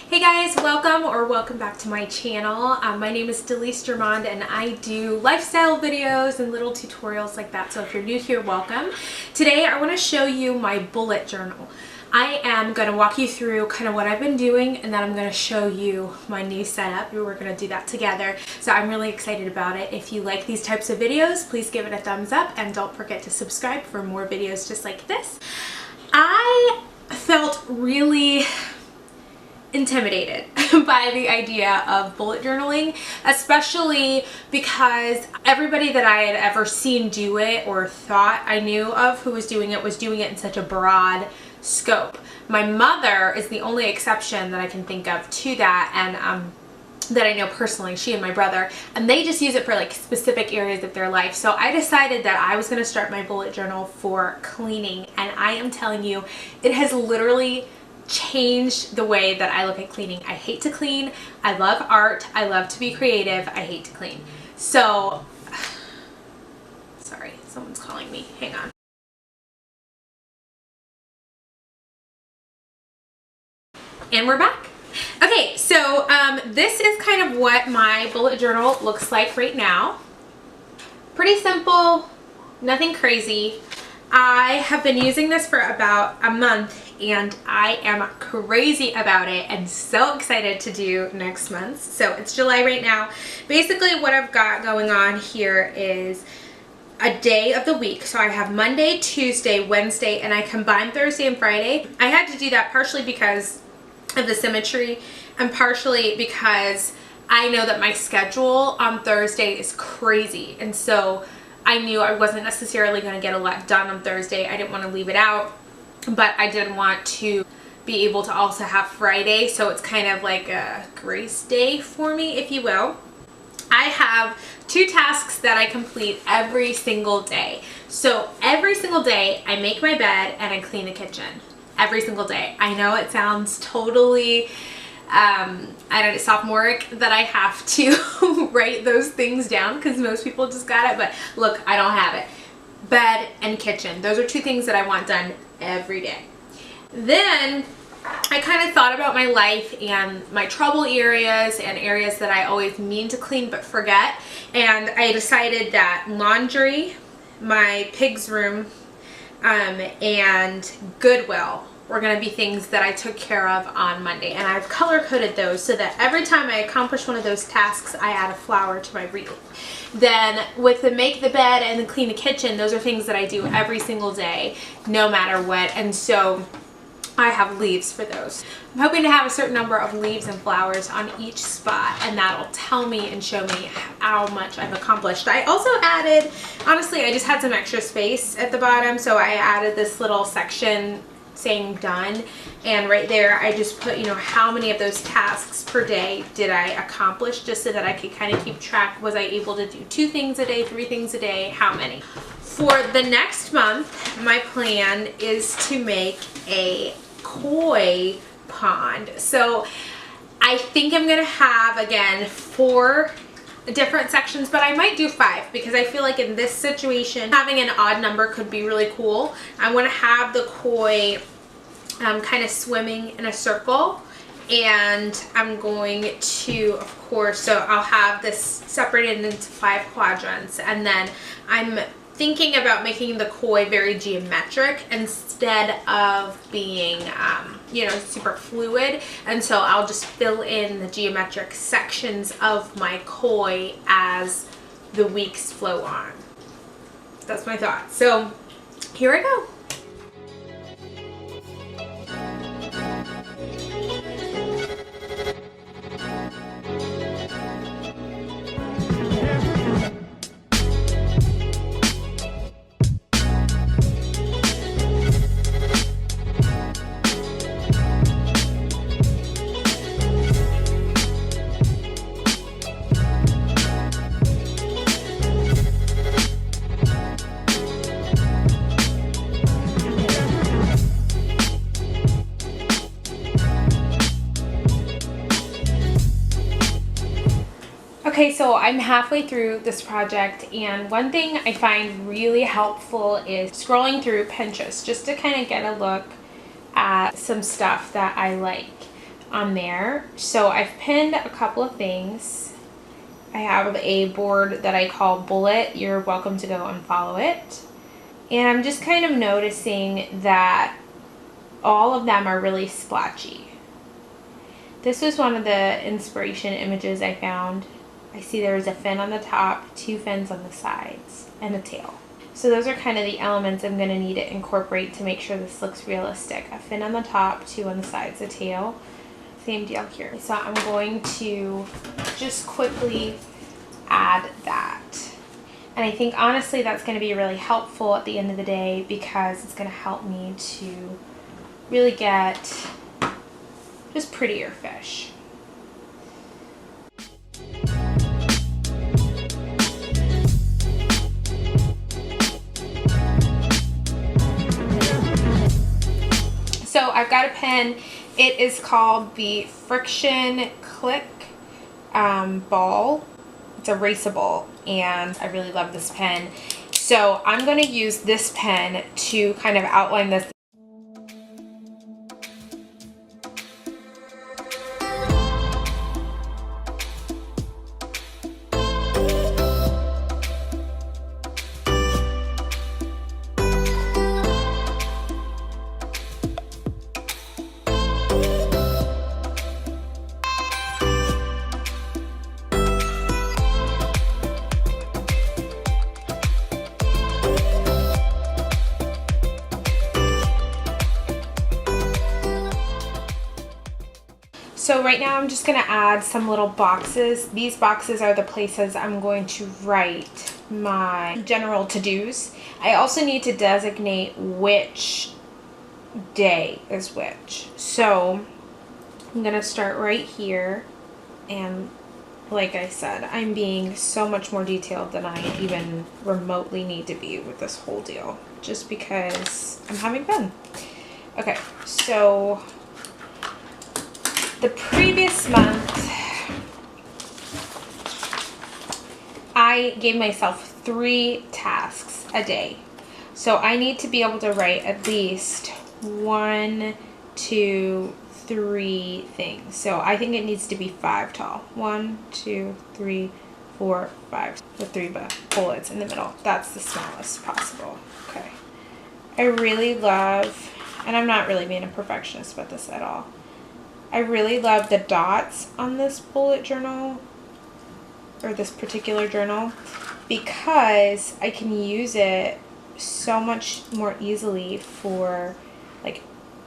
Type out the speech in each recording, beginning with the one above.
Hey guys, welcome back to my channel. My name is Delise Germond and I do lifestyle videos and little tutorials like that. So if you're new here, welcome. Today I want to show you my bullet journal. I am going to walk you through kind of what I've been doing, and then I'm going to show you my new setup. We're going to do that together. So I'm really excited about it. If you like these types of videos, please give it a thumbs up and don't forget to subscribe for more videos just like this. I felt really intimidated by the idea of bullet journaling, especially because everybody that I had ever seen do it or thought I knew of who was doing it in such a broad scope. My mother is the only exception that I can think of to that, and that I know personally, she and my brother, and they just use it for like specific areas of their life. So I decided that I was going to start my bullet journal for cleaning, and I am telling you, it has literally changed the way that I look at cleaning. I hate to clean. I love art. I love to be creative. I hate to clean. So, sorry, someone's calling me. Hang on. And we're back. Okay, so this is kind of what my bullet journal looks like right now. Pretty simple, nothing crazy. I have been using this for about a month and I am crazy about it and so excited to do next month. So it's July right now. Basically what I've got going on here is a day of the week. So I have Monday, Tuesday, Wednesday, and I combine Thursday and Friday. I had to do that partially because of the symmetry and partially because I know that my schedule on Thursday is crazy, and so I knew I wasn't necessarily going to get a lot done on Thursday. I didn't want to leave it out, but I did want to be able to also have Friday, so it's kind of like a grace day for me, if you will. I have 2 tasks that I complete every single day. So every single day I make my bed and I clean the kitchen. Every single day. I know it sounds totally sophomoric that I have to write those things down because most people just got it, but look, I don't have it. Bed and kitchen. Those are 2 things that I want done every day. Then I kind of thought about my life and my trouble areas and areas that I always mean to clean but forget, and I decided that laundry, my pig's room, and Goodwill were going to be things that I took care of on Monday, and I've color coded those so that every time I accomplish one of those tasks I add a flower to my wreath. Then with the make the bed and the clean the kitchen, those are things that I do every single day no matter what, and so I have leaves for those. I'm hoping to have a certain number of leaves and flowers on each spot, and that'll tell me and show me how much I've accomplished. I also added, honestly, I just had some extra space at the bottom, so I added this little section saying done, and right there I just put, how many of those tasks per day did I accomplish, just so that I could kind of keep track. Was I able to do 2 things a day, 3 things a day, how many? For the next month, my plan is to make a koi pond. So I think I'm gonna have, again, 4 different sections, but I might do 5 because I feel like in this situation having an odd number could be really cool. I want to have the koi kind of swimming in a circle, and I'm going to, of course, so I'll have this separated into 5 quadrants, and then I'm thinking about making the koi very geometric instead of being super fluid, and so I'll just fill in the geometric sections of my koi as the weeks flow on. That's my thought. So here I go. Okay, so I'm halfway through this project, and one thing I find really helpful is scrolling through Pinterest just to kind of get a look at some stuff that I like. on there. So I've pinned a couple of things. I have a board that I call Bullet. You're welcome to go and follow it. And I'm just kind of noticing that all of them are really splotchy. This was one of the inspiration images I found. I see there's a fin on the top, 2 fins on the sides, and a tail. So those are kind of the elements I'm going to need to incorporate to make sure this looks realistic. A fin on the top, 2 on the sides, a tail. Same deal here. So I'm going to just quickly add that. And I think honestly that's going to be really helpful at the end of the day because it's going to help me to really get just prettier fish. So I've got a pen. It is called the Friction Click Ball. It's erasable, and I really love this pen. So I'm going to use this pen to kind of outline this. So right now I'm just going to add some little boxes. These boxes are the places I'm going to write my general to-dos. I also need to designate which day is which. So I'm going to start right here, and like I said, I'm being so much more detailed than I even remotely need to be with this whole deal, just because I'm having fun. Okay, so the previous month, I gave myself 3 tasks a day. So I need to be able to write at least 1, 2, 3 things. So I think it needs to be 5 tall. 1, 2, 3, 4, 5 with 3 bullets in the middle. That's the smallest possible. Okay. I really love, and I'm not really being a perfectionist about this at all, I really love the dots on this bullet journal, or this particular journal, because I can use it so much more easily for like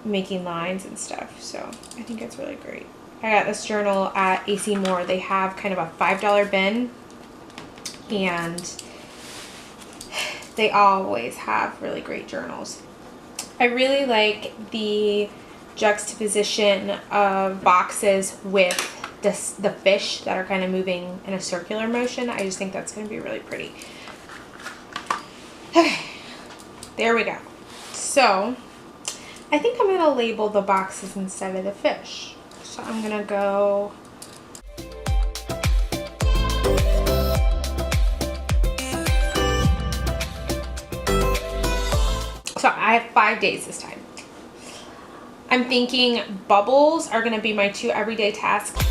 making lines and stuff. So I think it's really great. I got this journal at AC Moore. They have kind of a $5 bin, and they always have really great journals. I really like the juxtaposition of boxes with the fish that are kind of moving in a circular motion. I just think that's going to be really pretty. Okay, there we go. So I think I'm going to label the boxes instead of the fish. So I'm going to go so I have 5 days this time. I'm thinking bubbles are going to be my 2 everyday tasks.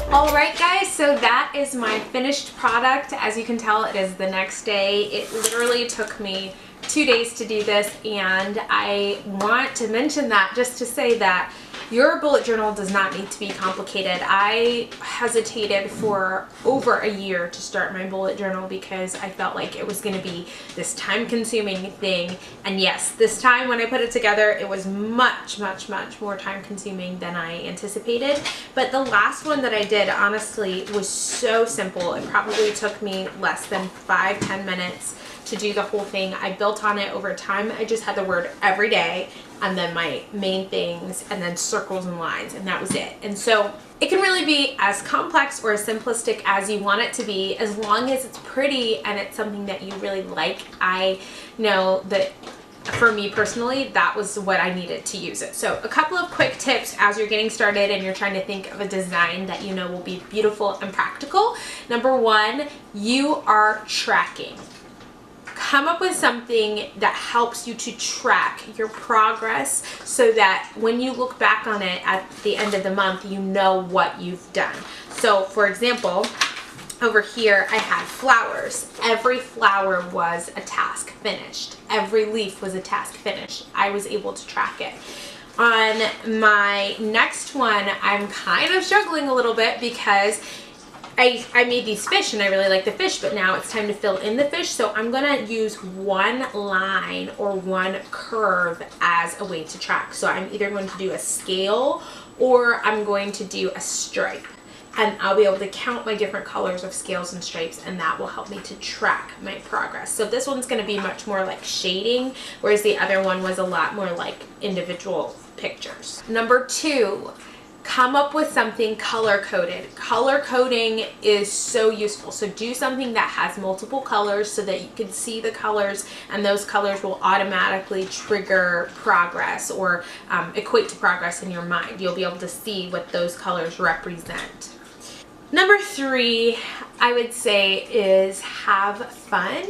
Alright guys, so that is my finished product. As you can tell, it is the next day. It literally took me 2 days to do this, and I want to mention that just to say that your bullet journal does not need to be complicated. I hesitated for over a year to start my bullet journal because I felt like it was going to be this time-consuming thing, and yes, this time when I put it together, it was much more time-consuming than I anticipated. But the last one that I did, honestly, was so simple. It probably took me less than 5-10 minutes to do the whole thing. I built on it over time. I just had the word every day, and then my main things, and then circles and lines, and that was it. And so it can really be as complex or as simplistic as you want it to be, as long as it's pretty and it's something that you really like. I know that for me personally, that was what I needed to use it. So a couple of quick tips as you're getting started and you're trying to think of a design that you know will be beautiful and practical. Number one, you are tracking. Come up with something that helps you to track your progress so that when you look back on it at the end of the month, you know what you've done. So for example, over here I had flowers. Every flower was a task finished. Every leaf was a task finished. I was able to track it. On my next one, I'm kind of struggling a little bit because I made these fish and I really like the fish, but now it's time to fill in the fish. So I'm gonna use one line or one curve as a way to track. So I'm either going to do a scale or I'm going to do a stripe. And I'll be able to count my different colors of scales and stripes, and that will help me to track my progress. So this one's going to be much more like shading, whereas the other one was a lot more like individual pictures. Number two, come up with something color coded. Color coding is so useful. So do something that has multiple colors so that you can see the colors, and those colors will automatically trigger progress or equate to progress in your mind. You'll be able to see what those colors represent. Number three, I would say, is have fun.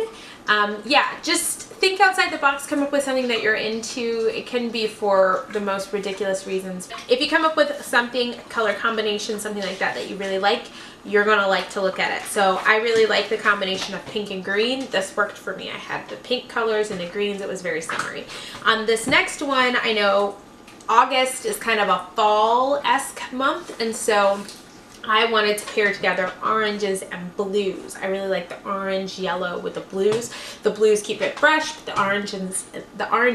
Yeah, just think outside the box, come up with something that you're into. It can be for the most ridiculous reasons. If you come up with something, color combination, something like that you really like, you're gonna like to look at it. So I really like the combination of pink and green. This worked for me. I had the pink colors and the greens. It was very summery. On this next one, I know August is kind of a fall-esque month, and so I wanted to pair together oranges and blues. I really like the orange yellow with the blues. The blues keep it fresh, but the orange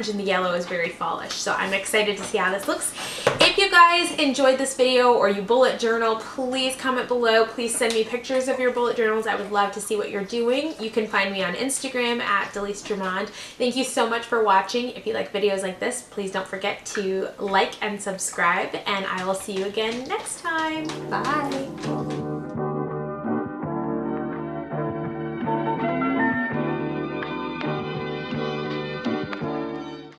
and the yellow is very fallish. So I'm excited to see how this looks. If you guys enjoyed this video or you bullet journal, please comment below. Please send me pictures of your bullet journals. I would love to see what you're doing. You can find me on Instagram at Delise Germond. Thank you so much for watching. If you like videos like this, please don't forget to like and subscribe, and I will see you again next time. Bye.